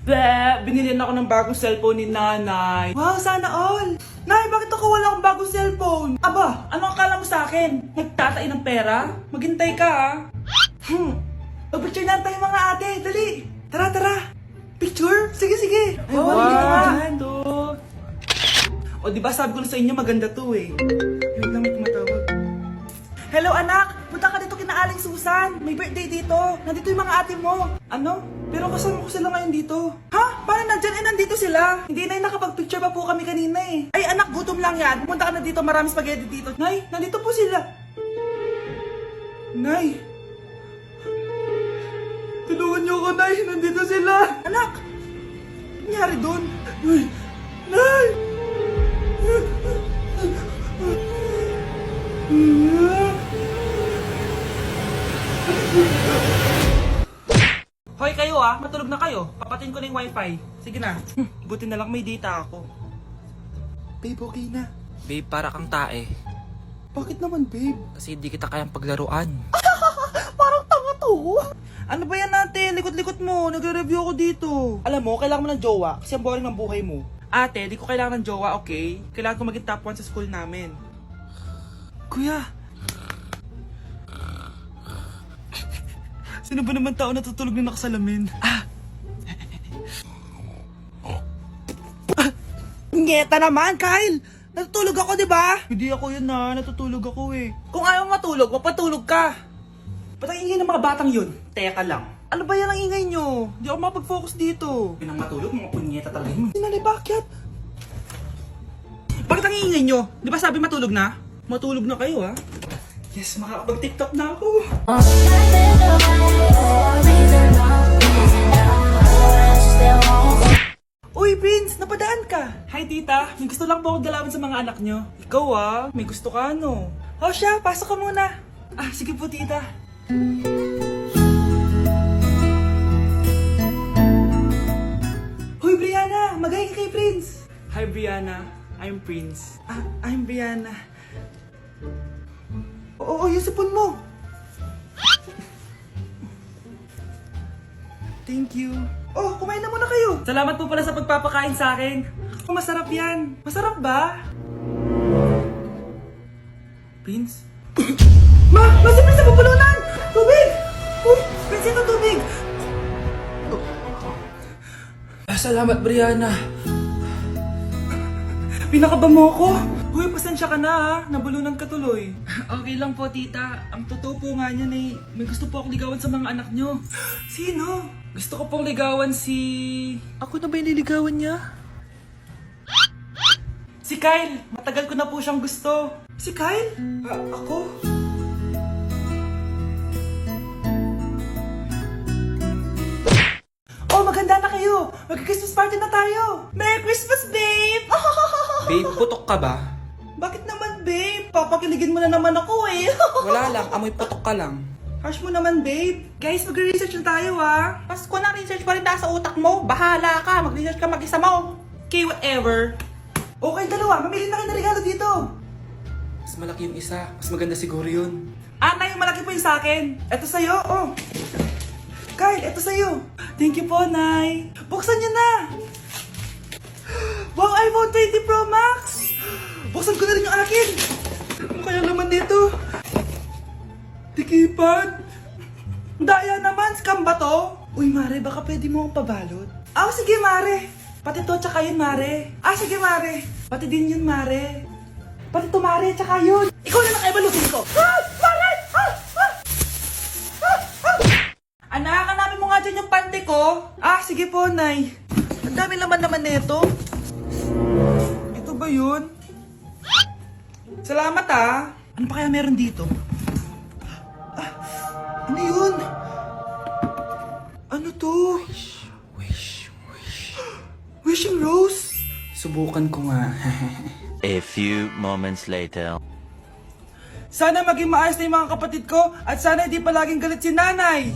Binilihan ako ng bagong cellphone ni nanay. Wow, sana all! Nay, bakit ako wala akong bagong cellphone? Aba, ano akala mo sa akin? Nagtatain ng pera? Maghintay ka ah. Mag-picture na tayo mga ate, dali! Tara, tara! Picture? Sige, sige! Ay, One, two. O, diba sabi ko na sa inyo maganda to eh. Wait lang, may tumatawag. Hello anak! Punta ka dito kina Aling Susan! May birthday dito! Nandito yung mga ate mo! Ano? Pero kasama ko sila ngayon dito. Ha? Paano nandyan? Eh, nandito sila! Hindi na nakapag-picture pa po kami kanina eh. Ay anak, gutom lang yan. Pumunta ka na dito, marami spaghetti dito. Nay, nandito po sila. Nay! Tulungan niyo ako, Nay! Nandito sila! Anak! Ano nangyari doon? Nay! Nay! Hoy kayo ah, matulog na kayo. Papatin ko na yung wifi. Sige na. Buti na lang may data ako. Babe, okay na. Babe, para kang tae. Bakit naman, babe? Kasi hindi kita kayang paglaruan. Parang tanga to. Ano ba yan natin? Likot-likot mo. Nagre-review ako dito. Alam mo, kailangan mo ng jowa kasi ang boring ng buhay mo. Ate, di ko kailangan ng jowa, okay? Kailangan ko maging top 1 sa school namin. Kuya! Sino ba naman tao natutulog na nakasalamin? Ngeta naman, Kyle! Natutulog ako, di ba? Hindi ako yun na, natutulog ako eh. Kung ayaw matulog, mapatulog ka! Ba't ang ingay ng mga batang yun? Teka lang. Ano ba yan ang ingay nyo? Hindi ako makapag-focus dito. Yun ang matulog, mga punyeta talaga yun. Sinali, bakit? Bakit ang ingay nyo? Di ba sabi matulog na? Matulog na kayo ha? Yes, makakapag-tiktok na ako. Uy, Prince! Napadaan ka! Hi, tita! May gusto lang po akong dalawin sa mga anak nyo. Ikaw ah, may gusto ka no? O siya, pasok ka muna. Ah, sige po, tita. Hoy, Brianna! Magaling ka kay Prince! Hi, Brianna. I'm Prince. Ah, I'm Brianna. Oo, yung sipon mo. Thank you. Oh, kumain na muna kayo. Salamat po pala sa pagpapakain sa akin. Oh, masarap yan. Masarap ba? Prince? Ma! Si Prince na pupulunan! Tubig! Prince, ito tubig! Salamat, Brianna. Pinakaba mo ako? Uy, pasensya ka na ha. Nabulunan ka tuloy. Okay lang po, tita. Ang totoo po nga niyan eh, may gusto po akong ligawan sa mga anak nyo. Sino? Gusto ko pong ligawan si... Ako na ba yung niligawan niya? Si Kyle. Matagal ko na po siyang gusto. Si Kyle? Ako? Oh, maganda na kayo. Mag-Christmas party na tayo. Merry Christmas, babe! Babe, putok ka ba? Bakit naman, babe? Papakiligin mo na naman ako eh. Wala lang, amoy putok ka lang. Harsh mo naman, babe. Guys, mag-research na tayo, ah. Pasko na, research pa rin nasa utak mo. Bahala ka, mag-research ka mag-isa mo. Okay, whatever. Okay, dalawa. Mamili na kayo ng regalo dito. Mas malaki yung isa, mas maganda siguro yun. Nay, yung malaki po yung sa akin. Ito sa'yo, oh. Kyle, ito sa'yo. Thank you po, Nay. Buksan niyo na. Wow, iPhone 20 Pro Max. Buksan ko na rin yung akin. Ano kaya naman dito? Tikipad. Daya naman, scam ba to? Uy, Mare, baka pwede mo akong pabalot. Sige, Mare. Pati to, tsaka yun, Mare. Sige, Mare. Pati din yun, Mare. Pati to, Mare, tsaka yun. Ikaw na lang balutin ko. Mare! Anak, hanapin mo nga dyan yung pante ko. Sige po, Nay. Ang dami naman neto. Ito ba yun? Salamat Ano pa kaya meron dito? Ano yun? Ano to? Wish. Wishing rose? Subukan ko nga. A few moments later. Sana maging maayos na yung mga kapatid ko at sana hindi palaging galit si nanay.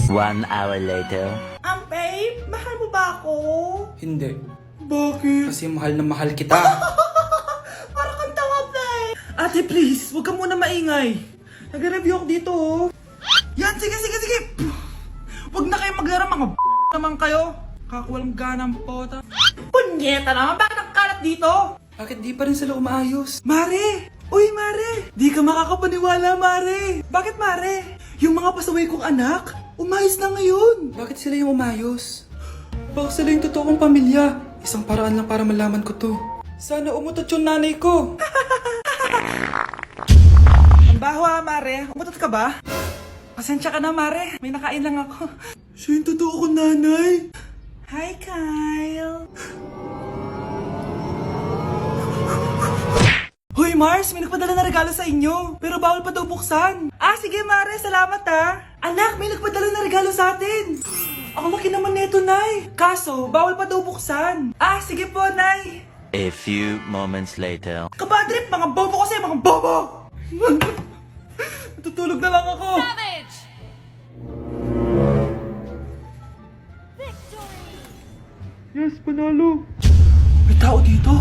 1 hour later. Babe, mahal mo ba ako? Hindi. Bakit? Kasi mahal na mahal kita. Para kang tawa, babe. Ate, please, huwag ka muna maingay. Nag-review ako dito, oh. Yan, sige. Huwag na kayo maglaro, mga naman kayo. Kakawalang ganang pota. Punyeta naman, bakit ang kalat dito? Bakit di pa rin sila umaayos? Mare! Uy, Mare! Di ka makakapaniwala, Mare! Bakit, Mare? Yung mga pasaway kong anak, umayos na ngayon. Bakit sila yung umayos? Baka sila yung totoong pamilya. Isang paraan lang para malaman ko to. Sana umutot yung nanay ko. Ang baho Mare. Umutot ka ba? Pasensya ka na, Mare. May nakain lang ako. Siya yung totoo kong nanay. Hi, Kyle. Hoy, Mars! May nagpadala na regalo sa inyo. Pero bawal pa daw buksan. Ah, sige, Mare. Salamat, ha. Anak, may nagpadala na regalo sa atin. Ang laki naman neto, Nay. Kaso, bawal pa daw buksan. Ah, sige po, Nay. A few moments later. Kabadrip, mga bobo kasi, mga bobo! Natutulog na lang ako. Savage! Yes, panalo. May tao dito.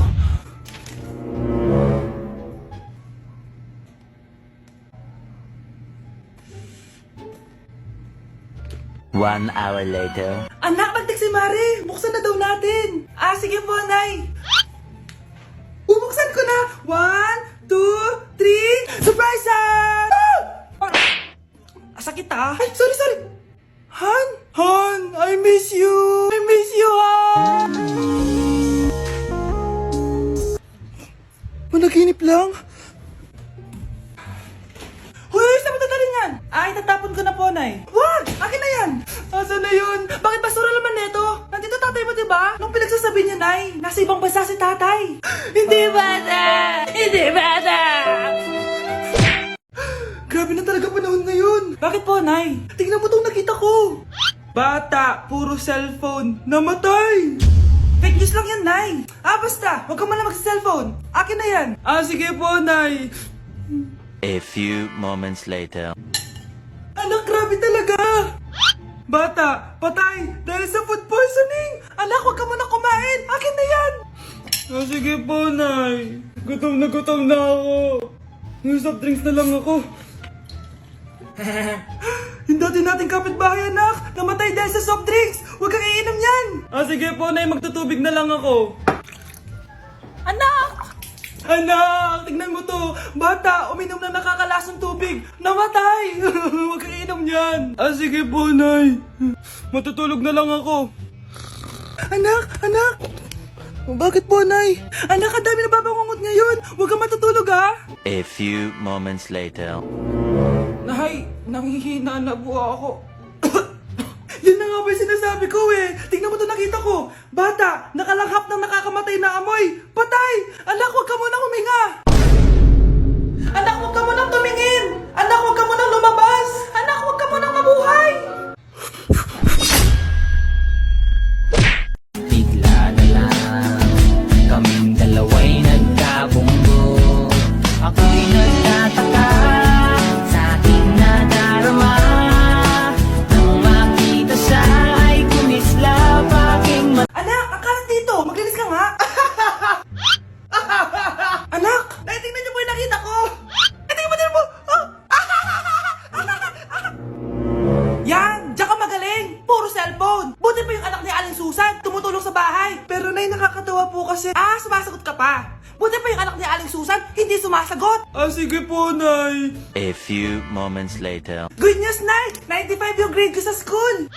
One hour later. Anak, nagtik si Mare. Buksan na daw natin. Ah, sige po, Nay. Bubuksan ko na. 1, 2, 3. Surprise! Sakit ah. Ay, sorry. Han? Han, I miss you. I miss you, Han. Managinip lang. Hoy, saan mo dadalhin yan? Ay, tatapon ko na po, Nay. Wag! Akin na yan! Asan na yun? Bakit basura naman neto? Nandito tatay mo, diba? Nung pinagsasabi niya, Nay, nasa ibang bansa si tatay. Hindi bata! Hindi bata! Grabe na talaga panahon ngayon. Bakit po, Nay? Tingnan mo itong nakita ko. Bata, puro cellphone, namatay. Fake news lang yan, Nay. Ah, basta, huwag ka muna mag-cellphone. Akin na yan. Ah, sige po, Nay. A few moments later. Anak, grabe talaga! Bata, patay dahil sa food poisoning! Anak, huwag ka muna kumain! Akin na yan! Ah, sige po, Nay. Gutom na ako. Yung soft drinks na lang ako. Yung dati nating kapitbahay, anak! Namatay dahil sa soft drinks! Huwag kang iinom yan! Ah, sige po, Nay. Magtutubig na lang ako. Anak! Anak, tignan mo to. Bata, uminom ng nakakalasang tubig. Namatay. Huwag kang inom yan. Ah, sige po, Nay. Matutulog na lang ako. Anak. Bakit po, Nay? Anak, ang dami na babangungot ngayon. Huwag kang matutulog, ha? A few moments later. Nay, nanghihina na po ako. Yan na nga ba yung sinasabi ko eh. Tingnan mo to, nakita ko. Bata, nakalanghap ng nakakamatay na amoy. Patay! Anak, huwag ka munang huminga. Anak, huwag ka munang tumingin. Anak, huwag ka munang lumabas. Anak, huwag ka munang mabuhay. Bigla na lang kaming dalawa'y nagkabunggo. Ako'y nagtataka sa aking nadarama. Nang makita siya ay kumislap aking Anak, akalat dito. Maglinis ka nga. Anak, tingnan niyo po yung nakita ko. Tingnan mo. Yan, diyan ka magaling. Puro cellphone. Buti pa yung anak ni Aling Susan, tumutulong sa bahay. Pero Nay, nakakatawa po kasi. Ah, sumasagot ka pa. Buti pa yung anak ni Aling Susan, hindi sumasagot. Ah, sige po, Nay. A few moments later. Good news, Nay! 95 yung grade ko sa school!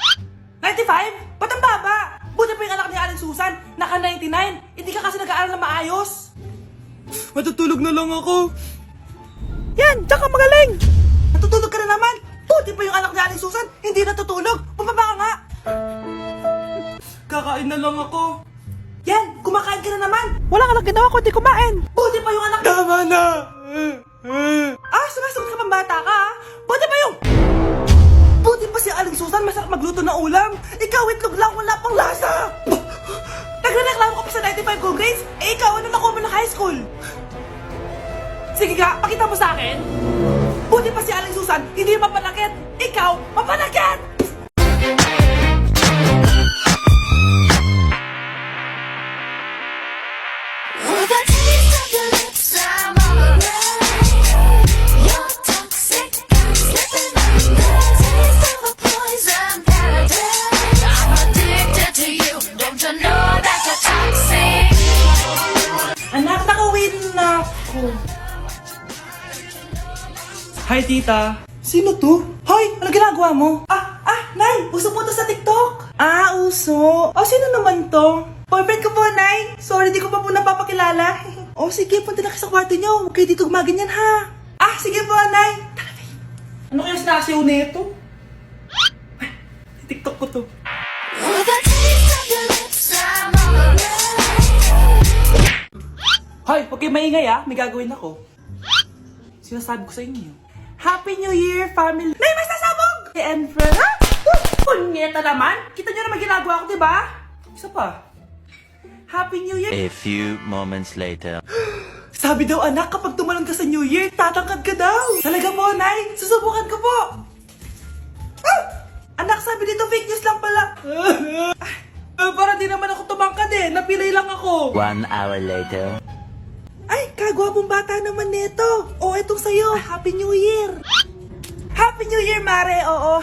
95? Ba't ang baba? Buti pa yung anak ni Aling Susan, naka 99. Hindi ka kasi nag-aaral na maayos. Matutulog na lang ako. Yan, diyan ka magaling! Natutulog ka na naman. Buti pa yung anak ni Aling Susan, hindi natutulog. Bumaba ka nga. Kakain na lang ako. Yan, kumakain ka na naman. Wala ka lang ginawa kundi kumain. Buti pa yung anak... Tama na! Ah, sumasagot ka pang bata ka, ha? Buti pa yung... Buti pa si Aling Susan, masarap magluto ng ulam. Ikaw, itlog lang, wala pang lasa. Nagre-reklamo ka pa sa 95 good grades? Eh, ikaw, ano nakuha mo ng high school? Sige nga, pakita mo sa akin. Buti pa si Aling Susan, hindi mapanakit. Ikaw, mapanakit! With a taste of your lips, I'm alright. You're toxic, I'm slipping under. Taste of a poison paradise. Hi, tita. Sino to? Hoy, ano ginagawa mo? Nay, uso po to sa TikTok. Uso. Sino naman to? Boyfriend ko po, Nay. Sorry, di ko pa po napapakilala. Sige, punta na kayo sa kwarto niyo. Huwag kayo dito gumaganyan, ha? Sige po, Nay. Tara, Nay. Ano kaya sinasiyaw na ito? TikTok ko to. With a taste of your lips, I'm alright. Hoy, huwag kayo maingay, may gagawin ako. Sinasabi ko sa inyo. Happy New Year, family! Nay, mas nasabog! And friends. Punyeta naman! Kita nyo naman ginagawa ko, diba? Isa pa. Happy New Year! A few moments later. Sabi daw anak, kapag tumalon ka sa New Year, tatangkad ka daw. Talaga po, Nay. Susubukan ko po. Anak, sabi dito fake news lang pala. Para di naman ako tumangkad Napilay lang ako. 1 hour later. Ay, kagwapong bata naman nito. Etong sa'yo. Happy New Year. Happy New Year, Mare. Oo.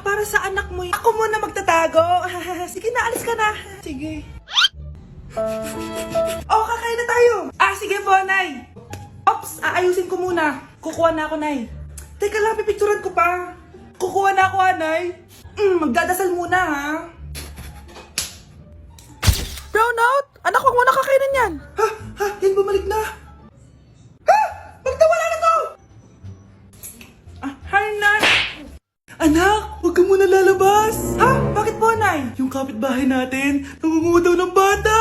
Para sa anak mo. Ako muna magtatago. Sige na, alis ka na. Sige. Kakain na tayo. Sige po, Nay. Ops, aayusin ko muna. Kukuha na ako, Nay. Teka lang, pipicturan ko pa. Kukuha na ako, Nay. Magdadasal muna, ha? Brownout! Anak, huwag mo na kakainin yan. Yan bumalik na. Magtawala na to! Hi, Nay. Anak, huwag ka muna lalabas. Bakit po, Nay? Yung kapitbahay natin, nangungudaw ng bata.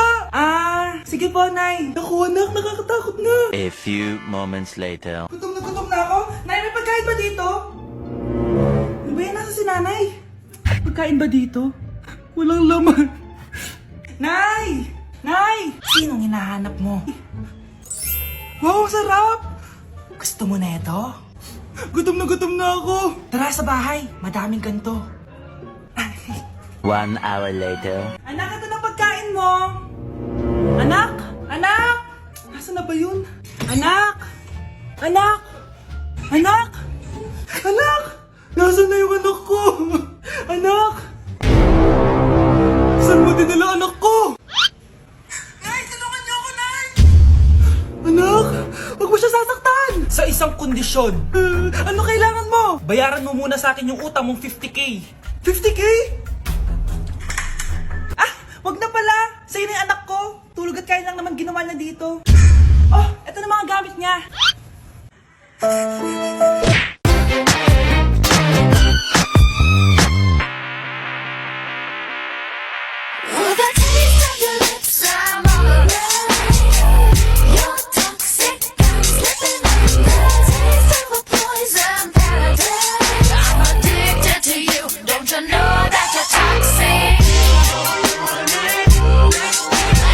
Sige po, Nay. Naku, anak, nakakatakot na. A few moments later. Gutom na ako. Nay, may pagkain ba dito? Ano ba yan? Nasa si Nanay? Pagkain ba dito? Walang laman. Nay! Nay! Sinong hinahanap mo? Wow, sarap! Gusto mo na ito? Gutom na ako. Tara sa bahay, madaming ganito. 1 hour later. Anak, ito na pagkain mo. Anak! Anak! Nasaan na ba yun? Anak! Anak! Anak! Anak! Nasaan na yung anak ko? Anak! Saan mo dinala anak ko? Nay, tulungan niyo ako, Nay! Anak! Huwag mo siya sasaktan! Sa isang kondisyon. Ano kailangan mo? Bayaran mo muna sa akin yung utang mong 50k. 50k? Wag na pala! Sa'yo na yung anak ko. Tulog at kain lang naman ginawa niya dito. Eto na mga gamit niya. With a taste of your lips, I'm alright. You're toxic, I'm slipping under. Taste of a poison paradise. I'm addicted to you. Don't you know that you're toxic?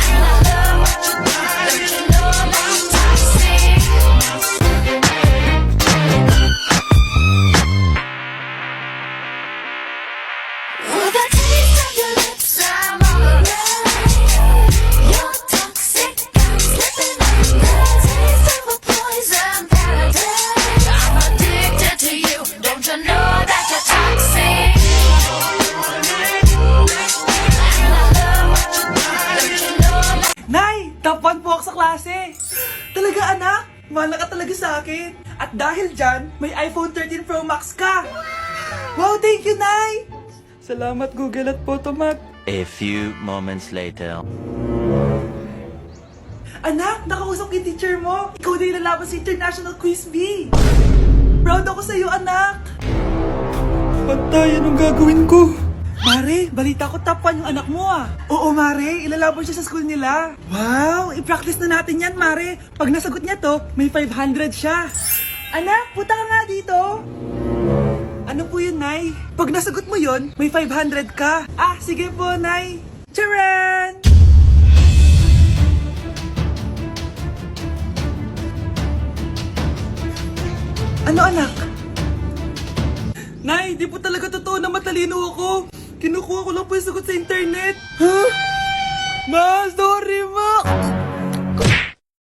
And I love what you do. Don't you know that you're toxic? With a taste of your lips, I'm alright. You're toxic, I'm slipping under. Taste of a poison paradise. I'm addicted to you. Don't you know that you're toxic? And I love what you do. Don't you know that? Nay! Top 1 po ako sa klase. Talaga, anak? Mahal ka talaga sa akin. At dahil dyan, may iPhone 13 Pro Max ka. Wow, thank you, Nay! Salamat, Google at Photomat. A few moments later. Anak, nakausap yung teacher mo. Ikaw na yung lalaban sa International Quiz Bee. Proud ako sa'yo, anak. Patay, anong gagawin ko? Mare, balita ko top 1 yung anak mo Oo, Mare, ilalaban siya sa school nila. Wow, i-practice na natin yan, Mare. Pag nasagot niya to, may 500 siya. Anak, punta ka nga dito. Ano po yun, Nay? Pag nasagot mo yun, may 500 ka. Sige po, Nay. Charan! Ano, anak? Nay, di po talaga totoo na matalino ako. Kinukuha ko lang po yung sagot sa internet. Ma, sorry, Ma.